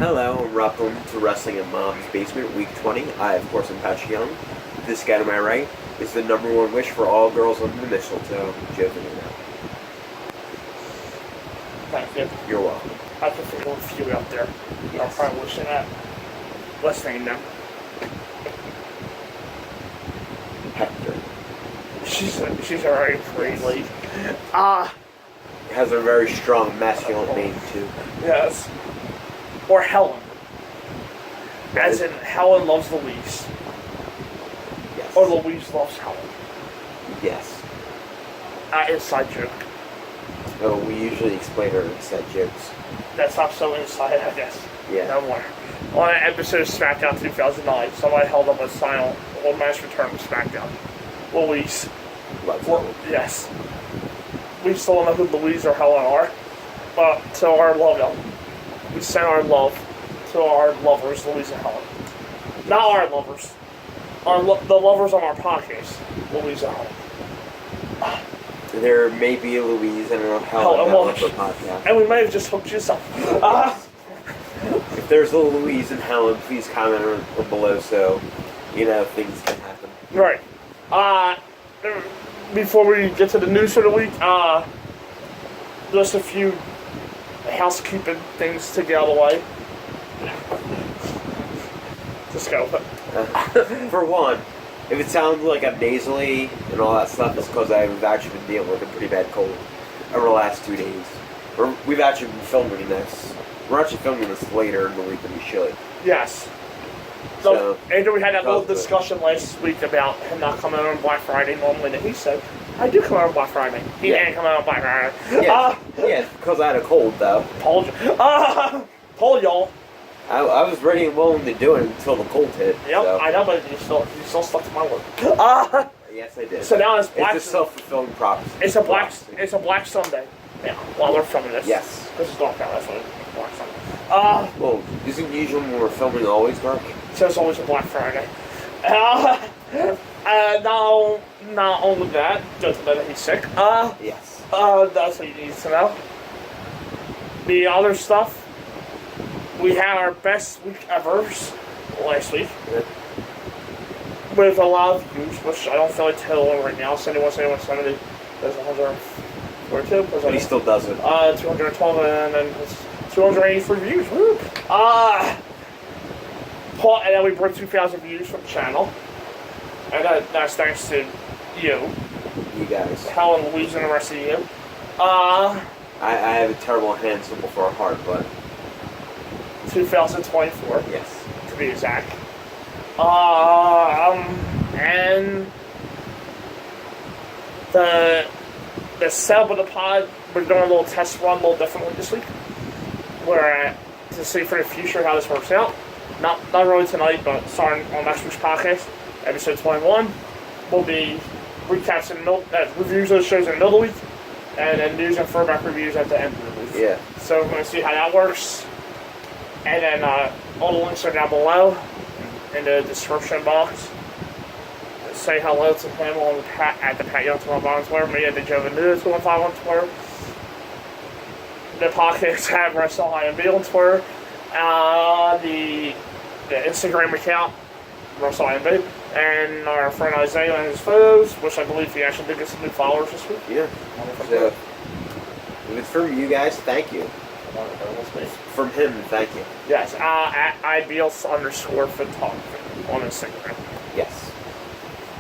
Hello and welcome to Wrestling in Mom's Basement, Week 20. I, of course, am Patrick Young. This guy to my right is the number one wish for all girls under the mistletoe, Joe Vanino. Thank you. You're welcome. I can think of a few out there. Yes. I'm probably wishing that. Let's name them. Hector. She's already pretty late. Has a very strong masculine name, too. Yes. Or Helen. As in, Helen loves Louise. Yes. Or Louise loves Helen. Yes. Inside joke. Oh, we usually explain our inside jokes. That's not so inside, I guess. Yeah. No more. On an episode of SmackDown 2009, somebody held up a sign on Old Man's Return to SmackDown. Louise. Yes. We still don't know who Louise or Helen are, but to our love, we send our love to our lovers, Louise and Helen. Not our lovers. The lovers on our podcast, Louise and Helen. There may be a Louise and a Helen on the podcast. And we may have just hooked you up. If there's a Louise and Helen, please comment below so you know things can happen. Right. Before we get to the news for the week, just a few housekeeping things to get out of the way. Just go. For one, if it sounds like I'm nasally and all that stuff, it's because I've actually been dealing with a pretty bad cold over the last 2 days. We've actually been filming this. We're actually filming this later in the week than we should. Yes. So, and we had that little discussion last week about him not coming out on Black Friday normally, and he said, I do come out on Black Friday. He didn't come out on Black Friday. Yeah, because I had a cold, though. Told y'all. I was ready and willing to do it until the cold hit. Yep, so. I know, but you still stuck to my word. Yes, I did. So now it's Black. It's a self-fulfilling prophecy. It's a Black Sunday. Yeah, while we're filming this. Yes. This is dark out, that's what Black Sunday. Well, isn't usually when we're filming always dark? So it's always a Black Friday. Now, not only that, just to know that he's sick. Yes. That's what you need to know. The other stuff, we had our best week ever last week. Good. With a lot of views, which I don't feel like telling right now. 7170, there's 142. But he still does it. 212, and then it's 283 views. Woo! And then we broke 2,000 views from the channel. And that's thanks to you. You guys. Helen, Louise, and the rest of you. I have a terrible hand symbol for a heart, but... 2024. Yes. To be exact. And... The setup of the pod, we're doing a little test run a little differently this week. Where, to see for the future how this works out. Not really tonight, but starting on next week's podcast, episode 21, will be recaps and reviews of the shows in the middle of the week, and then news and throwback reviews at the end of the week. Yeah. So we're going to see how that works. And then all the links are down below in the description box. Say hello to him at the Pat Young 215 on Twitter, me at the Joe Vanino 215 on Twitter. The podcast at WrestleIMB on Twitter. The Instagram account, WrestleIMB, and our friend Isaiah and his photos, which I believe he actually did get some new followers this week. Yeah. So, if it's from you guys, thank you. From him, thank you. Yes, at IBS_photography on Instagram. Yes.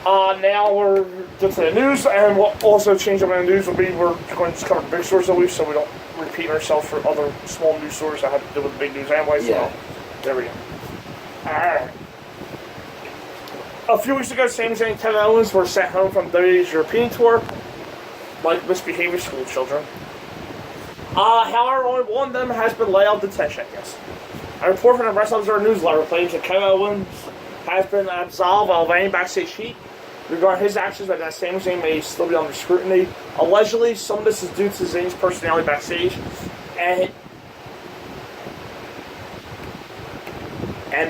Now we're get to the news, and what also change up in the news will be we're going to just cover the big stories of the week so we don't repeat ourselves for other small news stories that have to do with the big news anyway. Yeah. So there we go. Alright. A few weeks ago, Sami Zayn and Kevin Owens were sent home from WWE's European tour like misbehaving school children. However, only one of them has been laid out detention, I guess. A report from the Wrestling Observer newsletter claims that Kevin Owens has been absolved of any backstage heat regarding his actions, but that Sami Zayn may still be under scrutiny. Allegedly, some of this is due to Zayn's personality backstage, and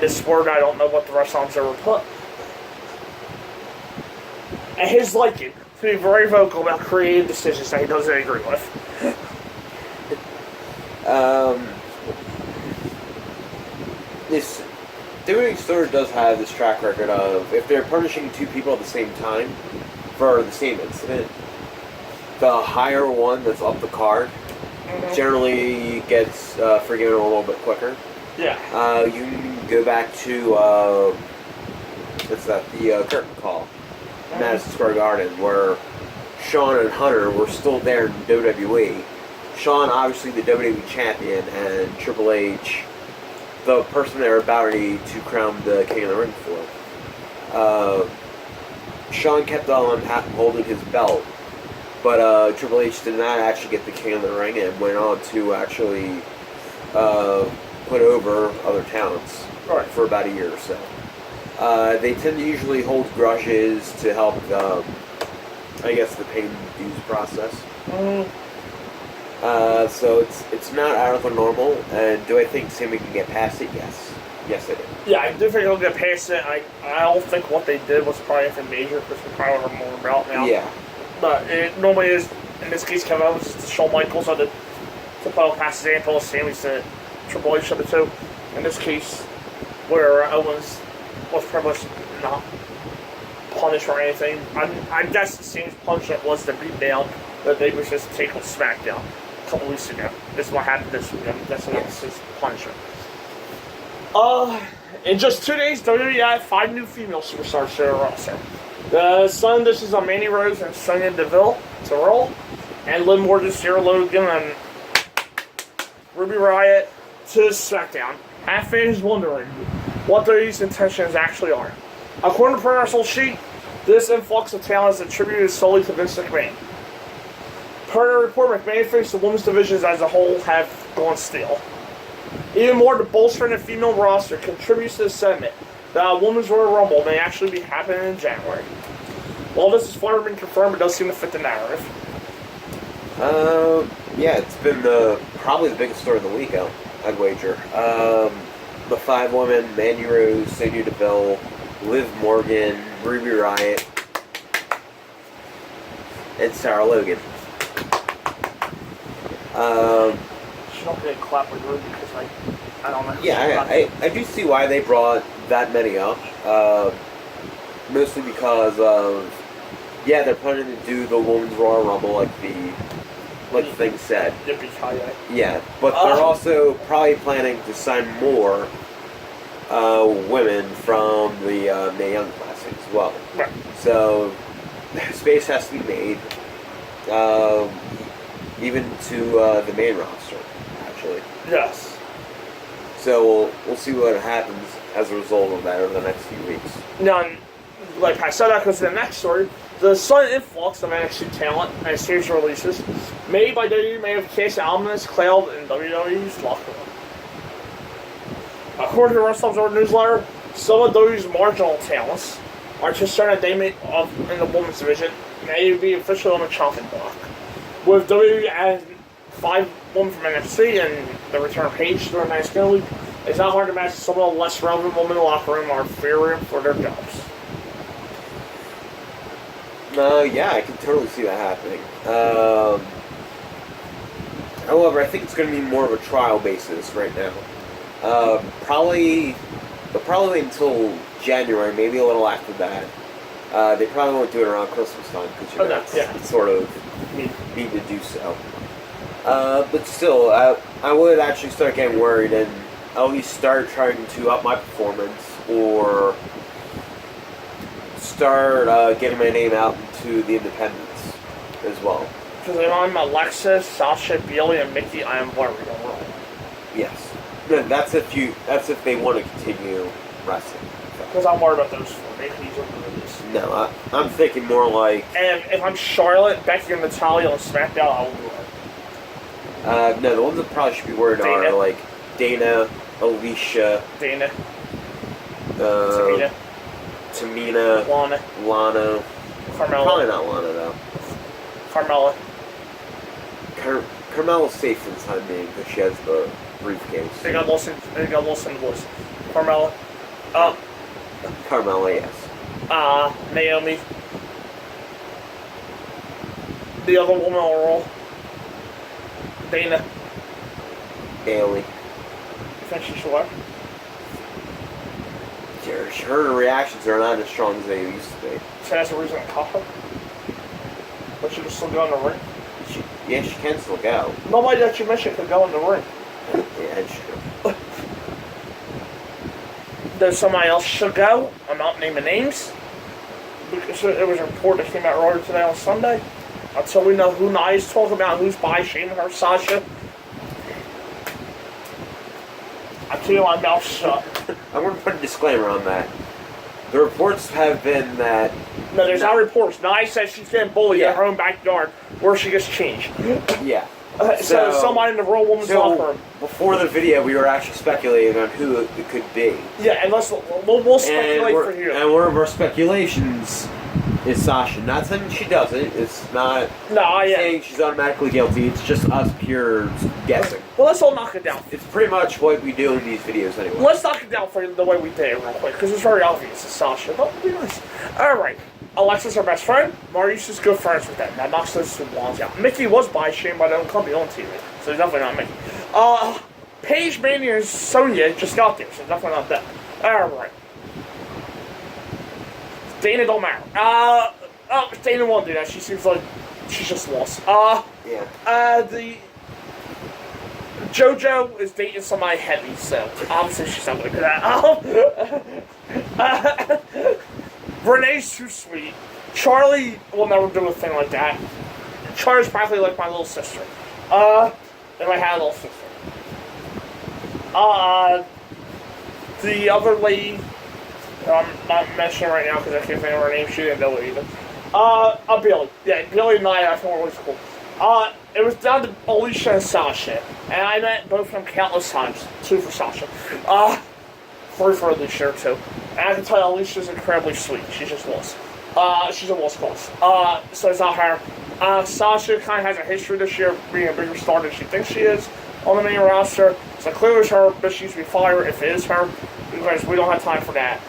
this word, I don't know what the Wrestling Observer put, and his liking to be very vocal about creative decisions that he doesn't agree with. this WWE store does have this track record of if they're punishing two people at the same time for the same incident, the higher one that's up the card generally gets forgiven a little bit quicker. Yeah. You can go back to what's that? The curtain call, Madison Square Garden, where Shawn and Hunter were still there in WWE. Shawn, obviously the WWE champion, and Triple H, the person they were about ready to crown the King of the Ring for. Shawn kept on holding his belt, but Triple H did not actually get the King of the Ring and went on to actually put over other talents for about a year or so. They tend to usually hold grudges to help, I guess, the pain dues process. So it's not out of the normal. And do I think Sammy can get past it? Yes. Yes, I do. Yeah, I do think he'll get past it. I don't think what they did was probably anything major because we probably have more about now. Yeah. But it normally is, in this case, Kevin Owens to Shawn Michaels or to put past his ankle, Sammy's to Triple H of the two. In this case, where Owens was pretty much not punished or anything. I guess Sammy's punishment was the beatdown that they was just taken SmackDown a couple weeks ago. This is what happened this week. That's his punishment. In just 2 days, WWE added 5 new female superstars to their roster. The Sun Dishes on Mandy Rose and Sonya Deville to Raw, and Liv Morgan, Sarah Logan, and Ruby Riott to SmackDown. Half fans wondering what these intentions actually are. According to Pro Wrestling Sheet, this influx of talent is attributed solely to Vince McMahon. Per the report, McMahon thinks the women's divisions as a whole have gone stale. Even more, the bolstering of female roster contributes to the sentiment that a Women's Royal Rumble may actually be happening in January. While this has far been confirmed, it does seem to fit the narrative. Yeah, it's been probably the biggest story of the week, I'd wager. The 5 women, Mandy Rose, Sonya Deville, Liv Morgan, Ruby Riott, and Sarah Logan. She's not going to clap with Ruby because I don't know. Yeah, I do see why they brought that many up. Mostly because of, yeah, they're planning to do the Women's Royal Rumble like the thing said. Yeah, but they're also probably planning to sign more women from the Mae Young Classic as well. Right. So space has to be made, even to the main roster, actually. Yes. So we'll see what happens as a result of that over the next few weeks. Now, like I said, that goes to the next story. The sudden influx of NXT talent and series releases made by WWE may have cast an ominous cloud in WWE's locker room. According to the Wrestling Observer newsletter, some of WWE's marginal talents are concerned that they may, in the women's division, may be officially on the chopping block. With WWE adding 5 women from NXT and the return of Paige during Thanksgiving week, it's not hard to imagine some of the less relevant women in the locker room are fearing for their jobs. Yeah, I can totally see that happening. However, I think it's going to be more of a trial basis right now. Probably until January, maybe a little after that. They probably won't do it around Christmas time because it's sort of need to do so. But still, I would actually start getting worried and at least start trying to up my performance or start getting my name out into the independents as well. Because I'm Alexis, Sasha, Bayley, and Mickey. I am worried overall. Yes, that's if they want to continue wrestling. Because I'm worried about those 4. Maybe these are movies. No, I'm thinking more like. And if I'm Charlotte, Becky, and Natalya on SmackDown, I will be worried. No, the ones that probably should be worried are like Dana, Alicia, Dana, Tamina, Lana, Carmella. Probably not Lana though. Carmella. Carmella's safe for the time being because she has the briefcase. They got lost in the woods. Carmella. Carmella, yes. Naomi. The other woman overall. Dana. Bayley. You think she should work? her reactions are not as strong as they used to be. So that's the reason I caught her. But she can still go in the ring. She can still go. Nobody that you mentioned could go in the ring. Yeah, it's true. There's somebody else should go. I'm not naming names. Because it was a report that came out earlier today on Sunday. Until we know who Nia's talking about, who's by shaming her, Sasha. I keep my mouth shut. I'm going to put a disclaimer on that. The reports have been that... No, there's not reports. Nia says she's getting bullied in her own backyard where she gets changed. Yeah. So somebody in the real woman's locker room. Before the video, we were actually speculating on who it could be. Yeah, and we'll speculate for you. And one of our speculations is Sasha. Not saying she doesn't. It's not saying she's automatically guilty. It's just us pure guessing. Well, let's all knock it down. It's pretty much what we do in these videos anyway. Let's knock it down for the way we did it real quick, because it's very obvious it's Sasha, but it'll be nice. Alright. Alexa's her best friend. Maurice is good friends with them. That knocks those two walls out. Mickey was by shamed by their own company on TV, so it's definitely not Mickey. Paige, Mandy, and Sonya just got there, so it's definitely not them. Alright. Dana don't matter. Dana won't do that. She seems like she's just lost. The JoJo is dating somebody heavy, so obviously she's not gonna do that. Renee's too sweet. Charlie will never do a thing like that. Charlie's practically like my little sister. If I had a little sister. The other lady, I'm not mentioning right now because I can't think of her name. She didn't know it either. Billy. Yeah, Billy and Nia, I think were always cool. It was down to Alicia and Sasha. And I met both of them countless times. 2 for Sasha. 3 for Alicia, or 2. And I can tell you, Alicia's incredibly sweet. She's just lost. She's a lost cause. So it's not her. Sasha kind of has a history this year of being a bigger star than she thinks she is on the main roster. So clearly it's her, but she needs to be fired if it is her. Because we don't have time for that.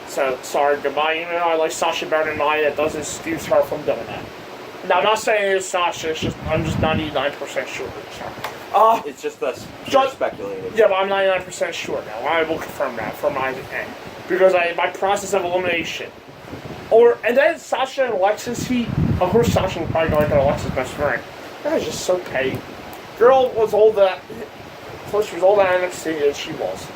So, sorry, goodbye. Even though I like Sasha better than Nia, it doesn't excuse her from doing that. Now, I'm not saying it's Sasha, I'm just 99% sure it's her. It's just us speculating. Yeah, but I'm 99% sure now. I will confirm that from my end. Because my process of elimination. And then Sasha and Alexis, of course Sasha would probably go like Alexis' best friend. That was just so petty. Girl was old that, plus she was old at NXT as she was.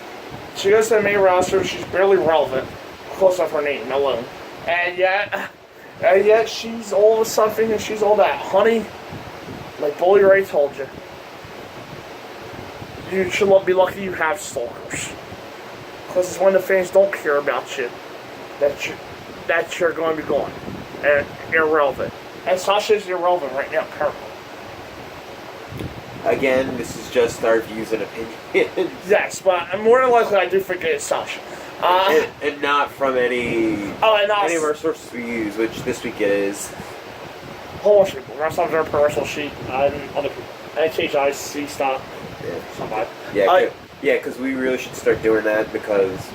She goes to the main roster, she's barely relevant. Close up her name alone. And yet she's all of something and she's all that. Honey, like Bully Ray told you, you should be lucky you have stalkers. Because it's when the fans don't care about you that you're going to be gone. And irrelevant. And Sasha's irrelevant right now, currently. Again, this is just our views and opinions. Yes, but more than likely I do think it's Sasha. And not from any of our sources we use, which this week is whole bunch of people. Wrestling Observer, Pro Wrestle Sheet, and other people. And HIC stuff. Somebody. Yeah, because we really should start doing that because.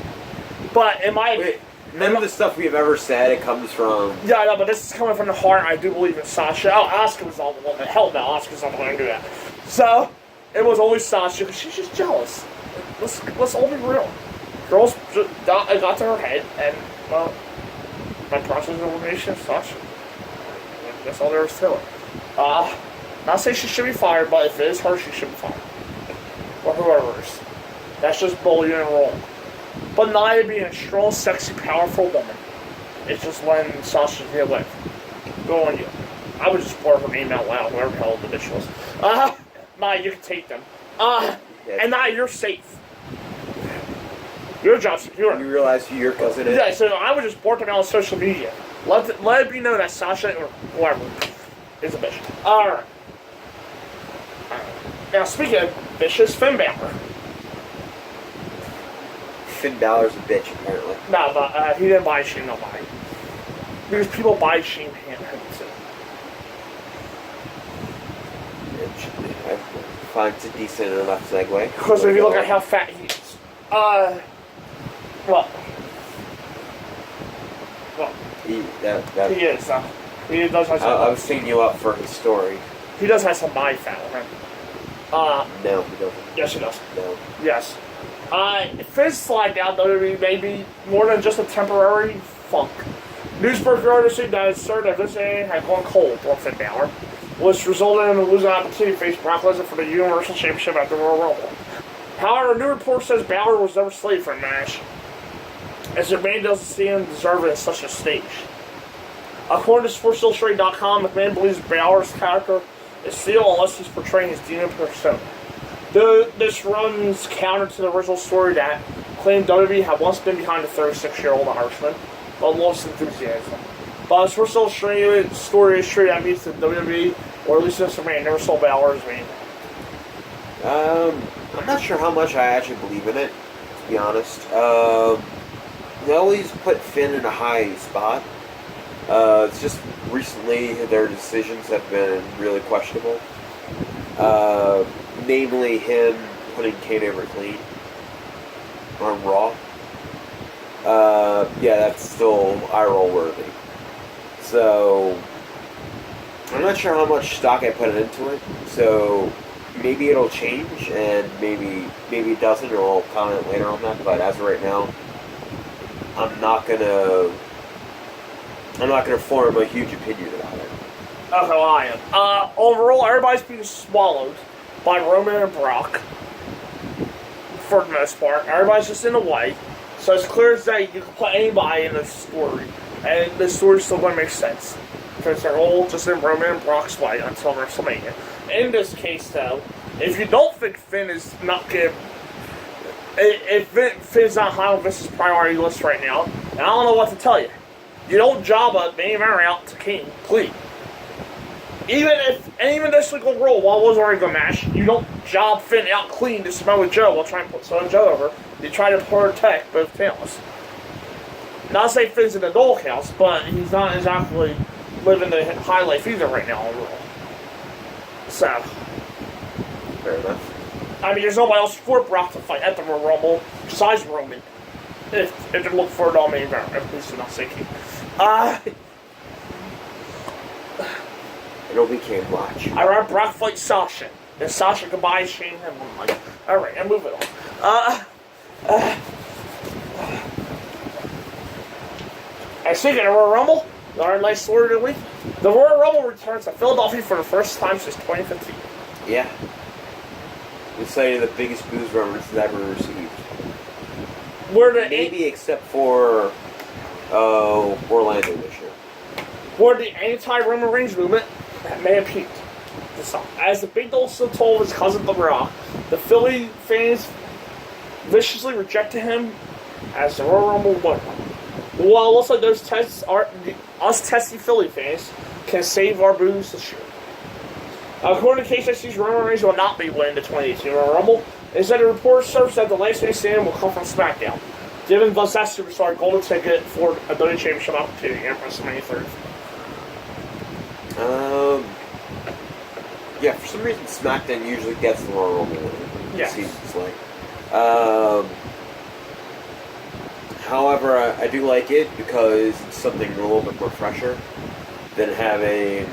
But in my none of the stuff we've ever said it comes from. Yeah, I know, but this is coming from the heart. I do believe in Sasha. Asuka was all the woman. Hell no, Asuka's not going to do that. So it was always Sasha because she's just jealous. Let's all be real. Girls got to her head, and well, my process of elimination is Sasha. That's all there is to it. Not saying she should be fired, but if it is her, she should be fired. Or whoever it is. That's just bullying and wrong. But Nia being a strong, sexy, powerful woman, it's just letting Sasha get away. Go on you. I would just blur her name out loud, whatever the hell the bitch was. Nia, you can take them. And Nia, you're safe. Your job's secure. You realize who your cousin is? Yeah, so I would just blurt them out on social media. Let it be known that Sasha, or whoever, is a bitch. Alright. Now, speaking of bitches, Finn Balor. Finn Balor's a bitch, apparently. No, but he didn't buy Shane nobody. Because people buy Shane him too. I find it's a decent enough segue. Because if you look at how fat he is. Well. He is. He does have some. I was setting you up for his story. He does have some body fat on him. No, he doesn't. Yes, he does. No. Yes. Finn's slide down WWE may be more than just a temporary funk. Newspaper artists that asserted that this A had gone cold on Finn Balor, which resulted in him losing an opportunity to face Brock Lesnar for the Universal Championship at the Royal Rumble. However, a new report says Balor was never slated for a match, as McMahon doesn't see him deserve it at such a stage. According to SportsIllustrated.com, McMahon believes Balor's character is sealed unless he's portraying his demon persona. This runs counter to the original story that claimed WWE had once been behind the 36-year-old Irishman, but lost enthusiasm. But the Sports Illustrated story is true. That means that WWE, or at least Mr. McMahon, never saw Balor as main. I'm not sure how much I actually believe in it, to be honest. They always put Finn in a high spot. It's just recently their decisions have been really questionable. Namely him putting Kane over clean on Raw. Yeah, that's still eye-roll worthy. So, I'm not sure how much stock I put into it. So, maybe it'll change, and maybe it doesn't, or I'll comment later on that. But as of right now, I'm not gonna form a huge opinion about it. Okay, well, I am. Overall, everybody's being swallowed by Roman and Brock. For the most part, everybody's just in the way. So it's clear as day you can put anybody in this story, and the story's still going to make sense because they're all just in Roman and Brock's way until WrestleMania. In this case, though, if you don't think Finn is not good, if Finn's not high on Vince's priority list right now, and I don't know what to tell you. You don't job a main eventer out to King, please. Even this legal rule, while it was already a good match, you don't job Finn out clean to Samoa Joe while trying to put Samoa Joe over. You try to protect both talents. Not to say Finn's in the doghouse, but he's not exactly living the high life either right now on Raw. So, Fair enough. I mean, there's nobody else for Brock to fight at the Royal Rumble besides Roman. If they're looking for it all main event, at least they're not saying. It'll be Kane watch. I rather Brock fight Sasha. Then Sasha can buy Shane and I'm like, alright, I'm moving on. And speaking of Royal Rumble, our nice story of the week. The Royal Rumble returns to Philadelphia for the first time since 2015. Yeah. It's like the biggest booze Roman's ever received. Maybe except for Orlando this year. Where the anti-Roman Reigns movement may have peaked. As the Big Dog still told his cousin The Rock, the Philly fans viciously rejected him as the Royal Rumble winner. While also those tests are us testy Philly fans can save our booze this year. According to KCC's, Roman Reigns will not be winning the 2018 Royal Rumble. Instead, the report serves that the last man standing will come from SmackDown, giving thus that superstar a golden ticket for a WWE Championship opportunity at WrestleMania 30. Yeah, for some reason SmackDown usually gets the Royal Rumble winner. Yes. Seasons like. However, I do like it because it's something a little bit more fresher than having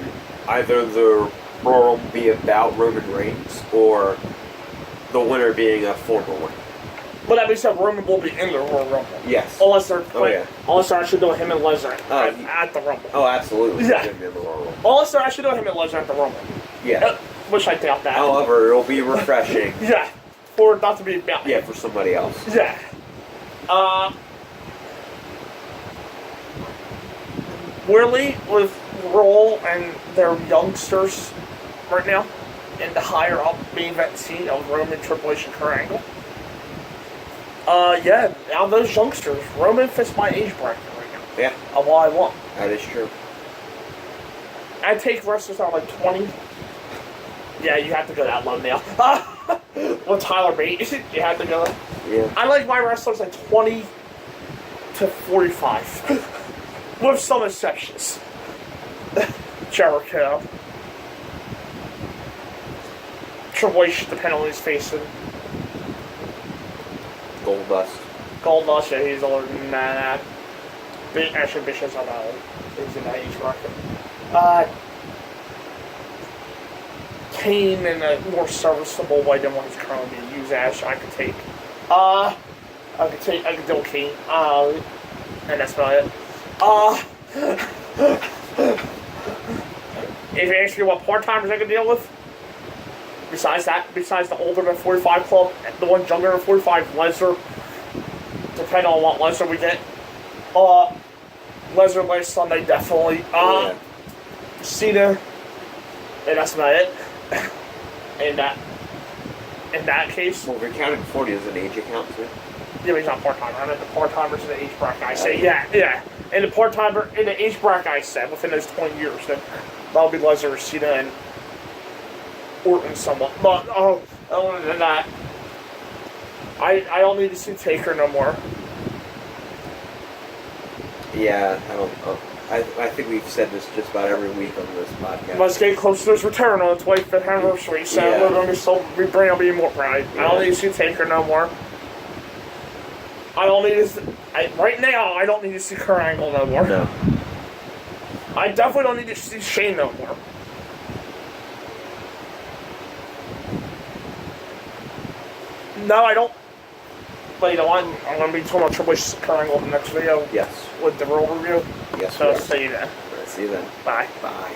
either the Royal Rumble be about Roman Reigns or the winner being a former winner. But that being said, Roman will be in the Royal Rumble. Yes. Unless they're actually doing him and Lesnar at the Rumble. Oh, absolutely. Yeah. In the Royal Rumble. Unless they're actually doing him and Lesnar at the Rumble. Yeah. Which I doubt that. However, it'll be refreshing. Yeah. For it not to be about Yeah, for somebody else. Yeah. Weirdly, with Raw and their youngsters right now in the higher up main event scene of Roman, Triple H, and Kurt Angle. Yeah, now those youngsters, Roman fits my age bracket right now. Yeah. Of what I want. That is true. I take wrestlers out like 20. Yeah, you have to go that low now. With Tyler Bate, you have to go. Yeah. I like my wrestlers at 20 to 45. With some exceptions. Jericho. Triple H, depending on who's facing. Goldust, yeah, he's older than that. Actually, Bishop's not that old. He's in that age bracket. Kane in a more serviceable way than what he's currently being used as, I could take. I can do Kane. And that's about it. If you ask me what part-timers I can deal with, besides the older than 45 club, the one younger than 45, Lesnar, depending on what Lesnar we get. Lesnar last Sunday, definitely. Cena, and that's about it. In that case. Well, if you're counting 40 as an age account, too. Yeah, but he's not part-timer. I meant the part-timers in the age bracket I said. Yeah. And the part-timer in the age bracket I said, within those 20 years, then that'll be Lesnar, Cena, and Orton somewhat. But, other than that, I don't need to see Taker no more. Yeah, I don't know. I think we've said this just about every week on this podcast. Let's get close to his return on the 25th anniversary, so we're going to still bring up even more pride. Yeah. I don't need to see Taker no more. I don't need to right now, I don't need to see Kurt Angle no more. No. I definitely don't need to see Shane no more. No, I don't. But you know what? I'm going to be talking about Triple H's Kurt Angle in the next video. Yes. With the Raw review. Yes. So, see you then. See you then. Bye. Bye.